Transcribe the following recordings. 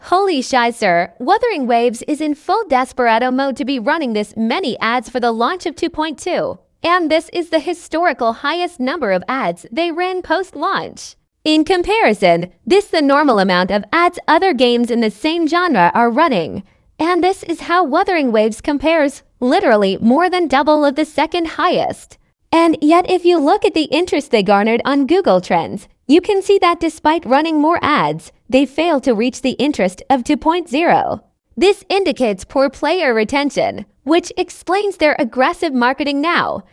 Holy shizer, Wuthering Waves is in full desperado mode to be running this many ads for the launch of 2.2. And this is the historical highest number of ads they ran post-launch. In comparison, this is the normal amount of ads other games in the same genre are running. And this is how Wuthering Waves compares, literally more than double of the second highest. And yet if you look at the interest they garnered on Google Trends, you can see that despite running more ads, they failed to reach the interest of 2.0. This indicates poor player retention, which explains their aggressive marketing now.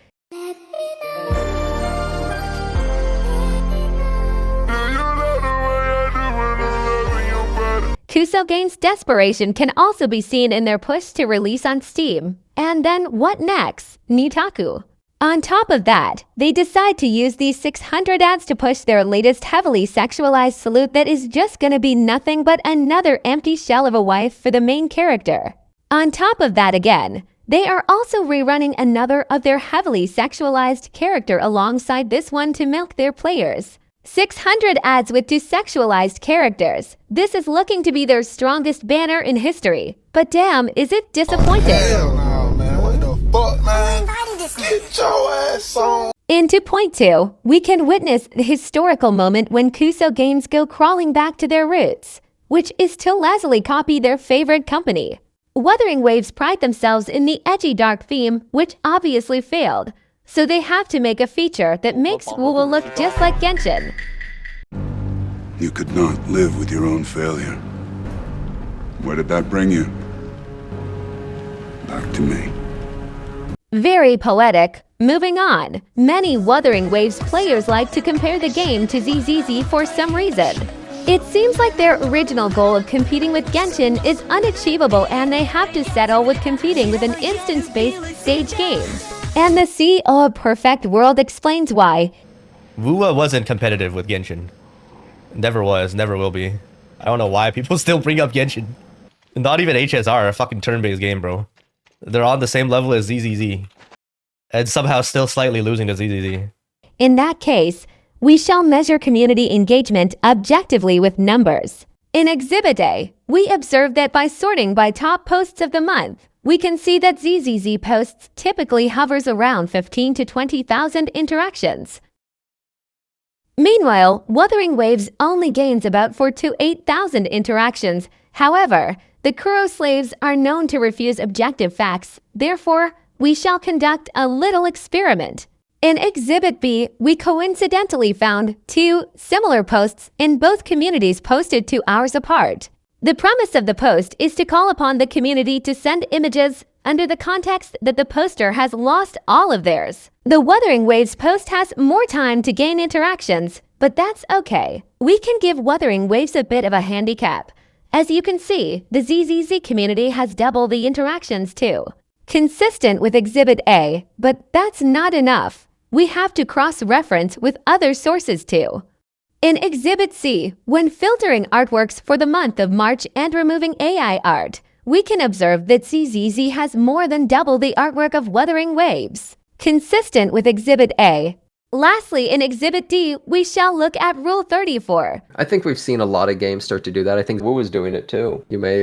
Kuso Games' desperation can also be seen in their push to release on Steam. And then what next? Nitaku. On top of that, they decide to use these 600 ads to push their latest heavily sexualized salute that is just gonna be nothing but another empty shell of a wife for the main character. On top of that again, they are also rerunning another of their heavily sexualized character alongside this one to milk their players. 600 ads with two sexualized characters. This is looking to be their strongest banner in history. But damn, is it disappointing? Hell no, man. What the fuck, man? Get your ass on. In 2.2, we can witness the historical moment when Kuso Games go crawling back to their roots, which is to lazily copy their favorite company. Wuthering Waves pride themselves in the edgy dark theme, which obviously failed, so they have to make a feature that makes Wuwa look just like Genshin. You could not live with your own failure. Where did that bring you? Back to me. Very poetic. Moving on, many Wuthering Waves players like to compare the game to ZZZ for some reason. It seems like their original goal of competing with Genshin is unachievable and they have to settle with competing with an instance-based stage game. And the CEO of Perfect World explains why. Wuwa wasn't competitive with Genshin. Never was, never will be. I don't know why people still bring up Genshin. Not even HSR, a fucking turn-based game, bro. They're on the same level as ZZZ. And somehow still slightly losing to ZZZ. In that case, we shall measure community engagement objectively with numbers. In Exhibit A, we observe that by sorting by top posts of the month, we can see that ZZZ posts typically hovers around 15 to 20,000 interactions. Meanwhile, Wuthering Waves only gains about 4 to 8,000 interactions. However, the Kuro slaves are known to refuse objective facts. Therefore, we shall conduct a little experiment. In Exhibit B, we coincidentally found 2 similar posts in both communities posted 2 hours apart. The premise of the post is to call upon the community to send images under the context that the poster has lost all of theirs. The Wuthering Waves post has more time to gain interactions, but that's okay. We can give Wuthering Waves a bit of a handicap. As you can see, the ZZZ community has double the interactions too. Consistent with Exhibit A, but that's not enough. We have to cross-reference with other sources too. In Exhibit C, when filtering artworks for the month of March and removing AI art, we can observe that ZZZ has more than double the artwork of Wuthering Waves. Consistent with Exhibit A. Lastly, in Exhibit D, we shall look at Rule 34. I think we've seen a lot of games start to do that. I think Wuwa's doing it too. You may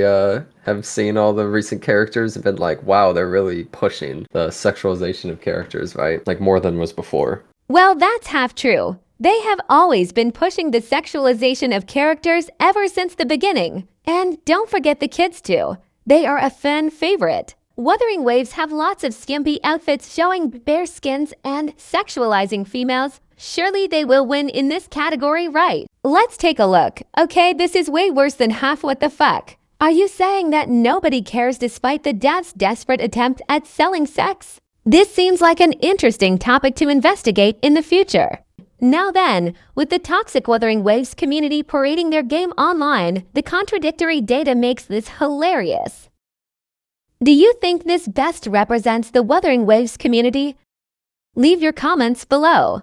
have seen all the recent characters and been like, wow, they're really pushing the sexualization of characters, right? Like more than was before. Well, that's half true. They have always been pushing the sexualization of characters ever since the beginning. And don't forget the kids too. They are a fan favorite. Wuthering Waves have lots of skimpy outfits showing bare skins and sexualizing females. Surely they will win in this category, right? Let's take a look. Okay, this is way worse than half what the fuck. Are you saying that nobody cares despite the dev's desperate attempt at selling sex? This seems like an interesting topic to investigate in the future. Now then, with the toxic Wuthering Waves community parading their game online, the contradictory data makes this hilarious. Do you think this best represents the Wuthering Waves community? Leave your comments below.